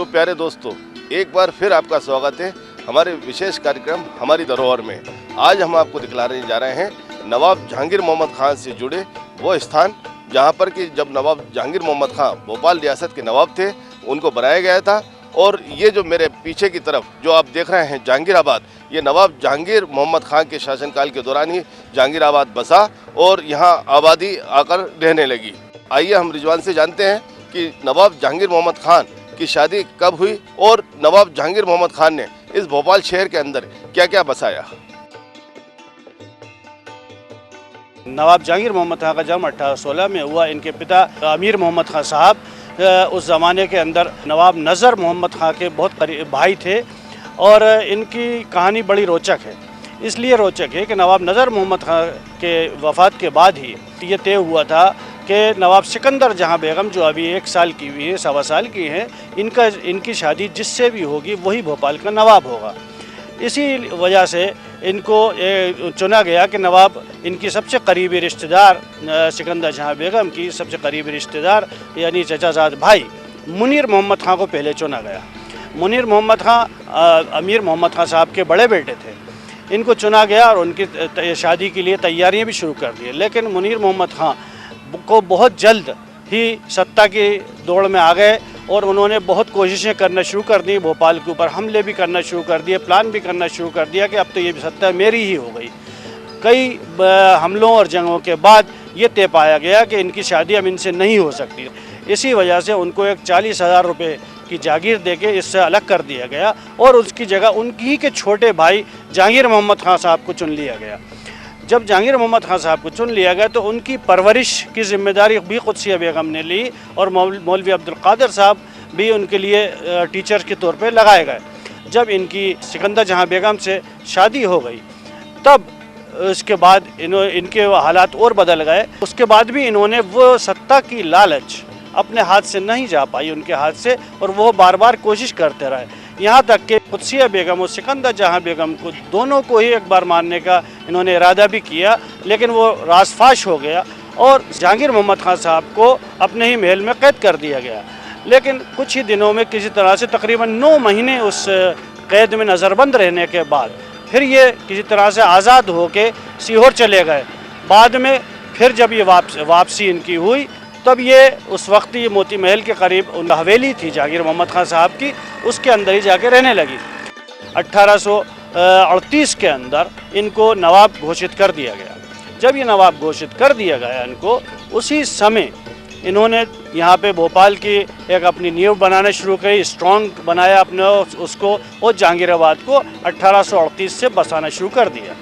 तो प्यारे दोस्तों, एक बार फिर आपका स्वागत है हमारे विशेष कार्यक्रम हमारी धरोहर में। आज हम आपको दिखलाने जा रहे हैं नवाब जहांगीर मोहम्मद खान से जुड़े वो स्थान जहां पर कि जब नवाब जहांगीर मोहम्मद खान भोपाल रियासत के नवाब थे, उनको बनाया गया था। और ये जो मेरे पीछे की तरफ जो आप देख रहे हैं जहांगीराबाद, ये नवाब जहांगीर मोहम्मद खान के शासनकाल के दौरान ही जहांगीराबाद बसा और यहाँ आबादी आकर रहने लगी। आइए हम रिजवान से जानते हैं कि नवाब जहांगीर मोहम्मद खान की शादी कब हुई और नवाब जहांगीर मोहम्मद खान ने इस भोपाल शहर के अंदर क्या क्या बसाया। नवाब जहांगीर मोहम्मद खान का जन्म 1816 में हुआ। इनके पिता अमीर मोहम्मद खान साहब उस ज़माने के अंदर नवाब नज़र मोहम्मद खान के बहुत करीब भाई थे और इनकी कहानी बड़ी रोचक है। इसलिए रोचक है कि नवाब नज़र मोहम्मद खान के वफ़ात के बाद ही ये तय हुआ था कि नवाब सिकंदर जहां बेगम जो अभी 1 साल की हुई है, 1.25 साल की हैं, इनकी शादी जिससे भी होगी वही भोपाल का नवाब होगा। इसी वजह से इनको चुना गया कि नवाब इनकी सबसे करीबी रिश्तेदार सिकंदर जहां बेगम की सबसे करीबी रिश्तेदार यानी चचाजाद भाई मुनीर मोहम्मद खान को पहले चुना गया। मुनीर मोहम्मद खान अमीर मोहम्मद खान साहब के बड़े बेटे थे। इनको चुना गया और उनकी शादी के लिए तैयारियां भी शुरू कर दी। लेकिन मुनीर मोहम्मद खान को बहुत जल्द ही सत्ता की दौड़ में आ गए और उन्होंने बहुत कोशिशें करना शुरू कर दी। भोपाल के ऊपर हमले भी करना शुरू कर दिए, प्लान भी करना शुरू कर दिया कि अब तो ये सत्ता मेरी ही हो गई। कई हमलों और जंगों के बाद ये तय पाया गया कि इनकी शादी अब इनसे नहीं हो सकती। इसी वजह से उनको एक 40,000 रुपये की जागीर देके इससे अलग कर दिया गया और उसकी जगह उनकी ही के छोटे भाई जहांगीर मोहम्मद खान साहब को चुन लिया गया। जब जहांगीर मोहम्मद खान साहब को चुन लिया गया तो उनकी परवरिश की जिम्मेदारी भी कुदसिया बेगम ने ली और मौलवी अब्दुल कादिर साहब भी उनके लिए टीचर के तौर पे लगाए गए। जब इनकी सिकंदर जहां बेगम से शादी हो गई तब उसके बाद इनके हालात और बदल गए। उसके बाद भी इन्होंने वो सत्ता की लालच अपने हाथ से नहीं जा पाई उनके हाथ से और वो बार बार कोशिश करते रहे। यहाँ तक कि कुदसिया बेगम और सिकंदर जहां बेगम को दोनों को ही एक बार मारने का इन्होंने इरादा भी किया, लेकिन वो रासफाश हो गया और जहांगीर मोहम्मद खान साहब को अपने ही महल में कैद कर दिया गया। लेकिन कुछ ही दिनों में किसी तरह से तकरीबन 9 महीने उस कैद में नज़रबंद रहने के बाद फिर ये किसी तरह से आज़ाद होके सीहोर चले गए। बाद में फिर जब ये वापसी इनकी हुई तब ये उस वक्त ये मोती महल के करीब उनका हवेली थी जहांगीर मोहम्मद खान साहब की, उसके अंदर ही जाके रहने लगी। 1838 के अंदर इनको नवाब घोषित कर दिया गया। जब ये नवाब घोषित कर दिया गया इनको, उसी समय इन्होंने यहाँ पे भोपाल की एक अपनी नींव बनाना शुरू करी, स्ट्रॉन्ग बनाया अपने उसको और जहांगीराबाद को 1838 से बसाना शुरू कर दिया।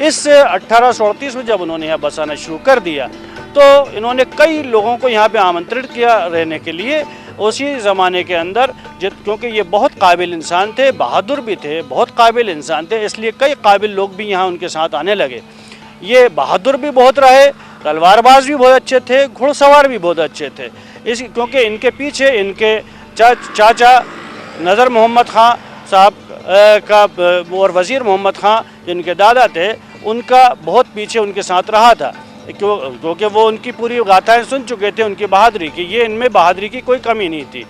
इस 1838 में जब उन्होंने यहाँ बसाना शुरू कर दिया तो इन्होंने कई लोगों को यहाँ पे आमंत्रित किया रहने के लिए। उसी ज़माने के अंदर क्योंकि ये बहुत काबिल इंसान थे, बहादुर भी थे, बहुत काबिल इंसान थे, इसलिए कई काबिल लोग भी यहाँ उनके साथ आने लगे। ये बहादुर भी बहुत रहे, तलवारबाज भी बहुत अच्छे थे, घुड़सवार भी बहुत अच्छे थे। क्योंकि इनके पीछे इनके चाचा नज़र मोहम्मद खान साहब का और वज़ीर मोहम्मद खान जिनके दादा थे, उनका बहुत पीछे उनके साथ रहा था क्योंकि वो उनकी पूरी गाथाएं सुन चुके थे उनकी बहादुरी की। ये इनमें बहादुरी की कोई कमी नहीं थी।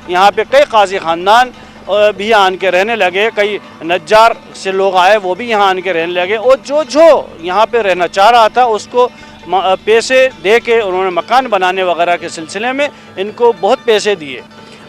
यहाँ पे कई काजी ख़ानदान भी आन के रहने लगे, कई नज्जार से लोग आए वो भी यहाँ आन के रहने लगे और जो यहाँ पे रहना चाह रहा था उसको पैसे दे के उन्होंने मकान बनाने वगैरह के सिलसिले में इनको बहुत पैसे दिए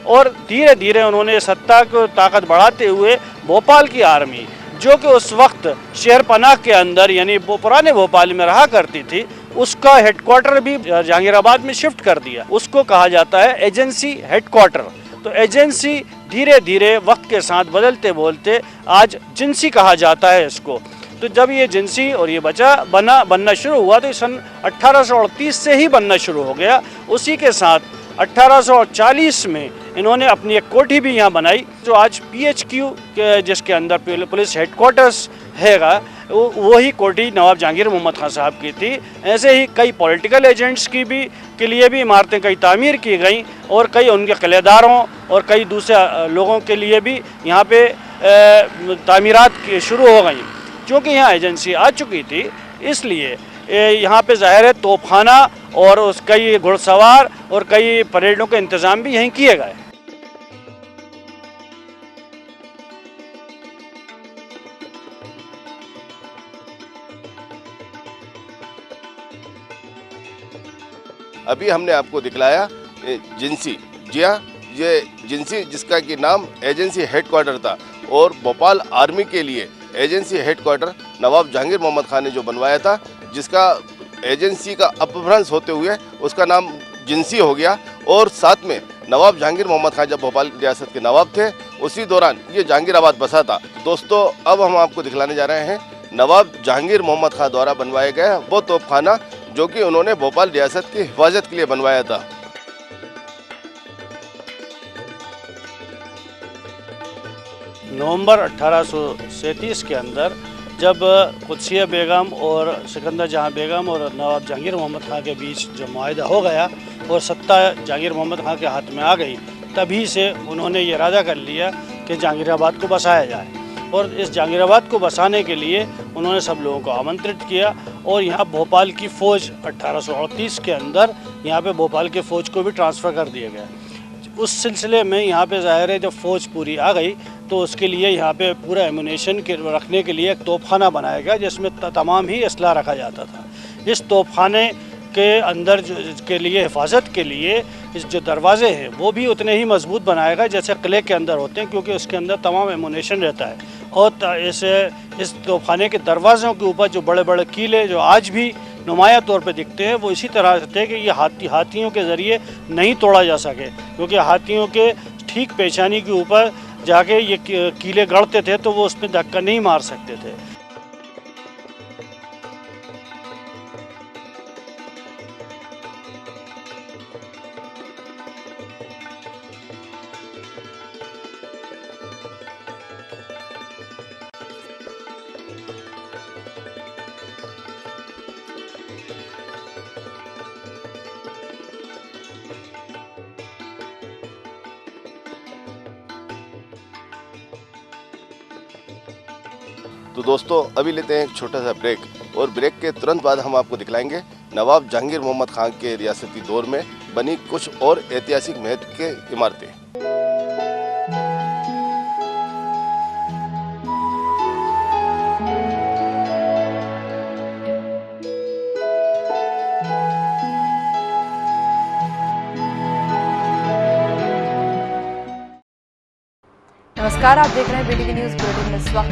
और धीरे धीरे उन्होंने सत्ता को ताकत बढ़ाते हुए भोपाल की आर्मी जो कि उस वक्त शहर पनाह के अंदर यानी पुराने भोपाल में रहा करती थी, उसका हेडक्वार्टर भी जहांगीराबाद में शिफ्ट कर दिया। उसको कहा जाता है एजेंसी हेडक्वार्टर। तो एजेंसी धीरे धीरे वक्त के साथ बदलते बोलते आज जिंसी कहा जाता है इसको। तो जब ये जिंसी और ये बनना शुरू हुआ तो सन 1838 से ही बनना शुरू हो गया। उसी के साथ 1840 में इन्होंने अपनी एक कोठी भी यहाँ बनाई जो आज PHQ जिसके अंदर पुलिस हेडक्वार्टर्स हैगा, वही कोठी नवाब जहांगीर मोहम्मद खान साहब की थी। ऐसे ही कई पॉलिटिकल एजेंट्स के लिए भी इमारतें कई तामीर की गई और कई उनके किलेदारों और कई दूसरे लोगों के लिए भी यहाँ पे तामीरात शुरू हो गई। चूँकि यहाँ एजेंसी आ चुकी थी, इसलिए यहाँ पे ज़ाहिर है तोपखाना और उस कई घुड़सवार और कई परेडों के इंतज़ाम भी यहीं किए गए। अभी हमने आपको दिखलाया जिंसी। जी हाँ, ये जिंसी जिसका कि नाम एजेंसी हेडक्वार्टर था और भोपाल आर्मी के लिए एजेंसी हेडक्वार्टर नवाब जहांगीर मोहम्मद खान ने जो बनवाया था, जिसका एजेंसी का अपभ्रंश होते हुए उसका नाम जिंसी हो गया। और साथ में नवाब जहांगीर मोहम्मद खान जब भोपाल रियासत के नवाब थे, उसी दौरान ये जहांगीराबाद बसा था। दोस्तों, अब हम आपको दिखलाने जा रहे हैं नवाब जहांगीर मोहम्मद खान द्वारा बनवाया गया वो तोपखाना जो कि उन्होंने भोपाल रियासत की हिफाजत के लिए बनवाया था। नवंबर 1837 के अंदर जब कुदसिया बेगम और सिकंदर जहां बेगम और नवाब जहांगीर मोहम्मद खान के बीच जो मुआहदा हो गया और सत्ता जहांगीर मोहम्मद खान के हाथ में आ गई, तभी से उन्होंने ये इरादा कर लिया कि जहांगीराबाद को बसाया जाए। और इस जहांगीराबाद को बसाने के लिए उन्होंने सब लोगों को आमंत्रित किया और यहाँ भोपाल की फ़ौज 1838 के अंदर यहाँ पे भोपाल के फ़ौज को भी ट्रांसफ़र कर दिया गया। उस सिलसिले में यहाँ पे ज़ाहिर है जब फ़ौज पूरी आ गई तो उसके लिए यहाँ पे पूरा एमुनेशन के रखने के लिए एक तोपखाना बनाया गया, जिसमें तमाम ही असला रखा जाता था। इस तोपखाने के अंदर के लिए हिफाजत के लिए इस जो दरवाजे हैं वो भी उतने ही मजबूत बनाए गए जैसे किले के अंदर होते हैं, क्योंकि उसके अंदर तमाम एमुनेशन रहता है। और इस तोपखाने के दरवाज़ों के ऊपर जो बड़े बड़े कीले जो आज भी नुमाया तौर पे दिखते हैं, वो इसी तरह से थे कि ये हाथियों के ज़रिए नहीं तोड़ा जा सके, क्योंकि हाथियों के ठीक पेशानी के ऊपर जाके ये कीले गड़ते थे तो वो उसमें धक्का नहीं मार सकते थे। तो दोस्तों, अभी लेते हैं एक छोटा सा ब्रेक और ब्रेक के तुरंत बाद हम आपको दिखलाएंगे नवाब जहांगीर मोहम्मद खान के रियासती दौर में बनी कुछ और ऐतिहासिक महत्व के इमारतें। नमस्कार, आप देख रहे हैं बीटीवी न्यूज बुलेटिन में। इस वक्त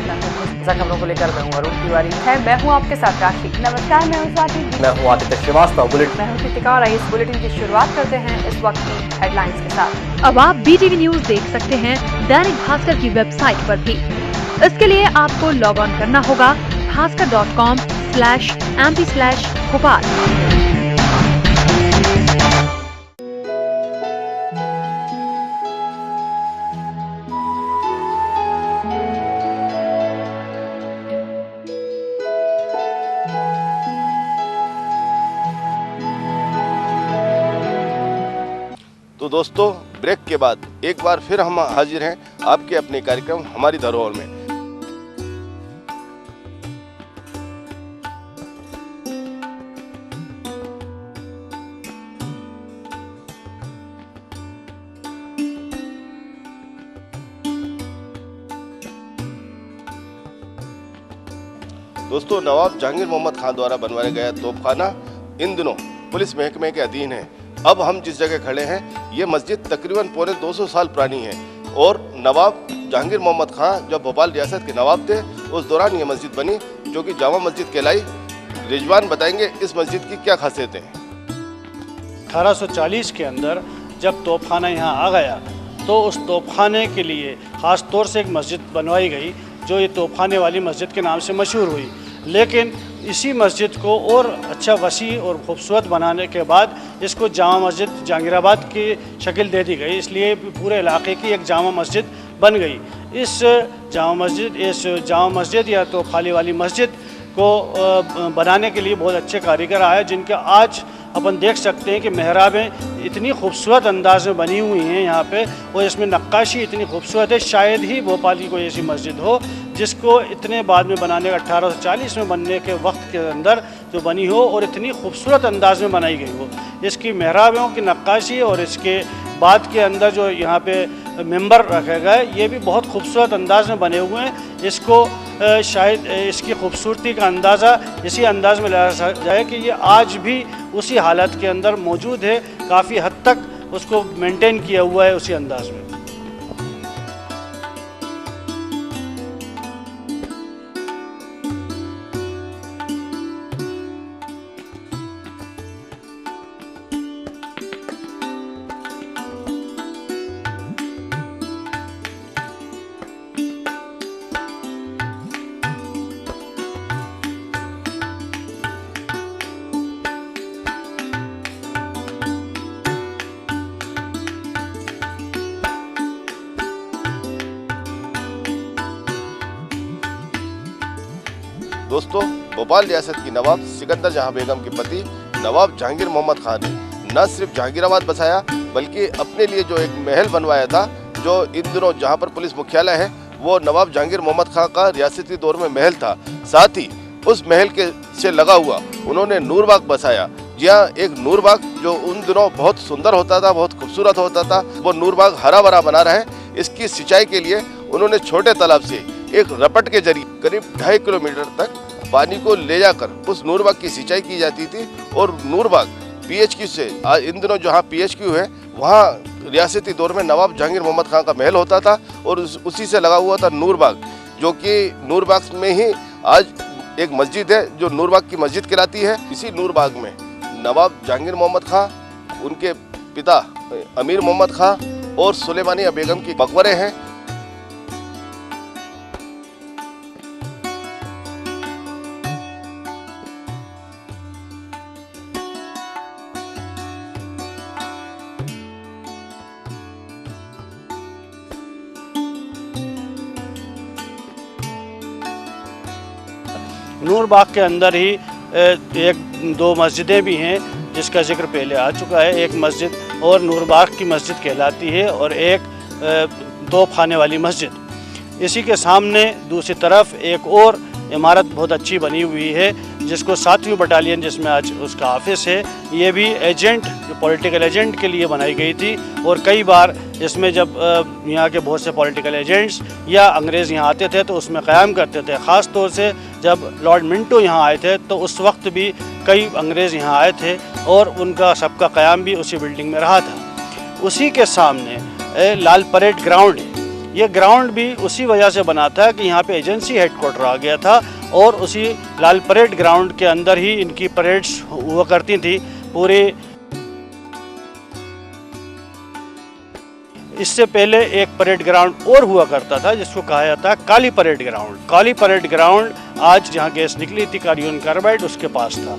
मैं खबरों को लेकर मैं हूं अरुण तिवारी है। मैं हूं आपके साथ राशि। नमस्कार, मैं हूं स्वाति। मैं हूं आदित्य श्रीवास्तव। मैं हूं कृतिका और इस बुलेटिन की शुरुआत करते हैं इस वक्त की हेडलाइंस के साथ। अब आप बीटीवी न्यूज देख सकते हैं दैनिक भास्कर की वेबसाइट पर भी। इसके लिए आपको लॉग ऑन करना होगा bhaskar.com/mp/भोपाल। तो दोस्तों, ब्रेक के बाद एक बार फिर हम हाजिर हैं आपके अपने कार्यक्रम हमारी धरोहर में। दोस्तों, नवाब जहांगीर मोहम्मद खान द्वारा बनवाया गया तोपखाना इन दिनों पुलिस महकमे के अधीन है। अब हम जिस जगह खड़े हैं, ये मस्जिद तकरीबन पौने 200 साल पुरानी है और नवाब जहांगीर मोहम्मद खान जब भोपाल रियासत के नवाब थे, उस दौरान ये मस्जिद बनी, जो कि जामा मस्जिद कहलाई। रिजवान बताएंगे इस मस्जिद की क्या खासियत है। 1840 के अंदर जब तोपखाना यहाँ आ गया तो उस तोपखाने के लिए ख़ास तौर से एक मस्जिद बनवाई गई, जो ये तोपखाने वाली मस्जिद के नाम से मशहूर हुई। लेकिन इसी मस्जिद को और अच्छा वसी और ख़ूबसूरत बनाने के बाद इसको जामा मस्जिद जहांगीराबाद की शक्ल दे दी गई, इसलिए पूरे इलाके की एक जामा मस्जिद बन गई। इस जामा मस्जिद या तोपखाने वाली मस्जिद को बनाने के लिए बहुत अच्छे कारीगर आए, जिनके आज अपन देख सकते हैं कि मेहराबें इतनी खूबसूरत अंदाज में बनी हुई हैं यहाँ पे, और इसमें नक्काशी इतनी खूबसूरत है। शायद ही भोपाल की कोई ऐसी मस्जिद हो जिसको इतने बाद में बनाने का 1840 में बनने के वक्त के अंदर जो बनी हो और इतनी खूबसूरत अंदाज में बनाई गई हो। इसकी मेहराबों की नक्काशी और इसके बाद के अंदर जो यहाँ पे मेंबर रखे गए, ये भी बहुत खूबसूरत अंदाज में बने हुए हैं। इसको शायद इसकी खूबसूरती का अंदाज़ा इसी अंदाज में लगाया जाए कि ये आज भी उसी हालत के अंदर मौजूद है, काफ़ी हद तक उसको मेंटेन किया हुआ है उसी अंदाज में। दोस्तों, भोपाल रियासत की नवाब सिकंदर जहां बेगम के पति नवाब जहांगीर मोहम्मद खान ने न सिर्फ जहांगीराबाद बसाया, बल्कि अपने लिए जो एक महल बनवाया था, जो इन दिनों जहां पर पुलिस मुख्यालय है, वो नवाब जहांगीर मोहम्मद खान का रियासती दौर में महल था। साथ ही उस महल के से लगा हुआ उन्होंने नूरबाग बसाया। जी हाँ, एक नूरबाग जो उन दिनों बहुत सुंदर होता था, बहुत खूबसूरत होता था, वो नूरबाग हरा भरा बना रहा है। इसकी सिंचाई के लिए उन्होंने छोटे तालाब से एक रपट के जरिए करीब 2.5 किलोमीटर तक पानी को ले जाकर उस नूरबाग की सिंचाई की जाती थी। और नूरबाग PHQ से आज इन दिनों जहाँ PHQ है, वहाँ रियासती दौर में नवाब जहांगीर मोहम्मद खान का महल होता था और उसी से लगा हुआ था नूरबाग, जो कि नूरबाग में ही आज एक मस्जिद है जो नूरबाग की मस्जिद कहलाती है। इसी नूरबाग में नवाब जहांगीर मोहम्मद खान, उनके पिता अमीर मोहम्मद खान और सुलेमानिया बेगम की मकबरे हैं। नूरबाग के अंदर ही एक दो मस्जिदें भी हैं जिसका जिक्र पहले आ चुका है। एक मस्जिद और नूरबाग की मस्जिद कहलाती है और एक 2 खाने वाली मस्जिद। इसी के सामने दूसरी तरफ एक और इमारत बहुत अच्छी बनी हुई है जिसको 7वीं बटालियन, जिसमें आज उसका ऑफिस है। ये भी एजेंट, जो पॉलिटिकल एजेंट के लिए बनाई गई थी। और कई बार इसमें जब यहाँ के बहुत से पॉलिटिकल एजेंट्स या अंग्रेज़ यहाँ आते थे तो उसमें क़याम करते थे। ख़ास तौर से जब लॉर्ड मिंटो यहाँ आए थे तो उस वक्त भी कई अंग्रेज़ यहाँ आए थे और उनका सबका क़याम भी उसी बिल्डिंग में रहा था। उसी के सामने लाल परेड ग्राउंड है। ये ग्राउंड भी उसी वजह से बना था कि यहाँ पे एजेंसी हेडक्वार्टर आ गया था और उसी लाल परेड ग्राउंड के अंदर ही इनकी परेड्स हुआ करती थी पूरे। इससे पहले एक परेड ग्राउंड और हुआ करता था जिसको कहा जाता है काली परेड ग्राउंड। काली परेड ग्राउंड आज जहाँ गैस निकली थी कार्बन कार्बाइड, उसके पास था।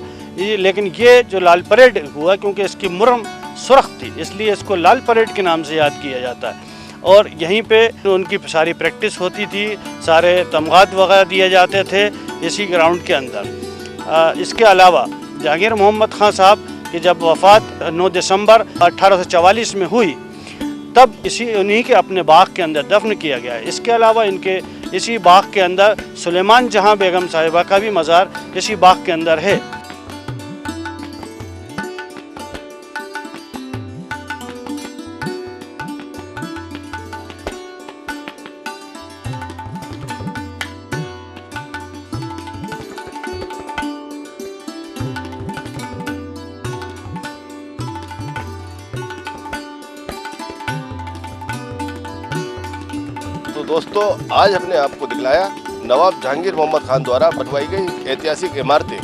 लेकिन ये जो लाल परेड हुआ, क्योंकि इसकी मुरम सुर्ख थी, इसलिए इसको लाल परेड के नाम से याद किया जाता है। और यहीं पे उनकी सारी प्रैक्टिस होती थी, सारे तमगात वगैरह दिए जाते थे इसी ग्राउंड के अंदर। इसके अलावा जहांगीर मोहम्मद खान साहब की जब वफ़ात 9 दिसंबर 1844 में हुई, तब उन्हीं के अपने बाग के अंदर दफन किया गया है। इसके अलावा इनके इसी बाग के अंदर सुलेमान जहां बेगम साहिबा का भी मज़ार इसी बाग के अंदर है। तो दोस्तों, आज हमने आपको दिखलाया नवाब जहांगीर मोहम्मद खान द्वारा बनवाई गई ऐतिहासिक इमारतें।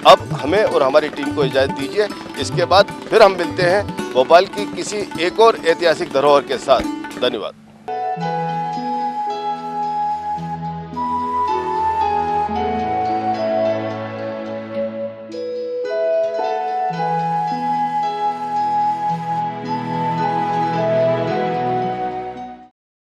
अब हमें और हमारी टीम को इजाज़त दीजिए। इसके बाद फिर हम मिलते हैं भोपाल की किसी एक और ऐतिहासिक धरोहर के साथ। धन्यवाद।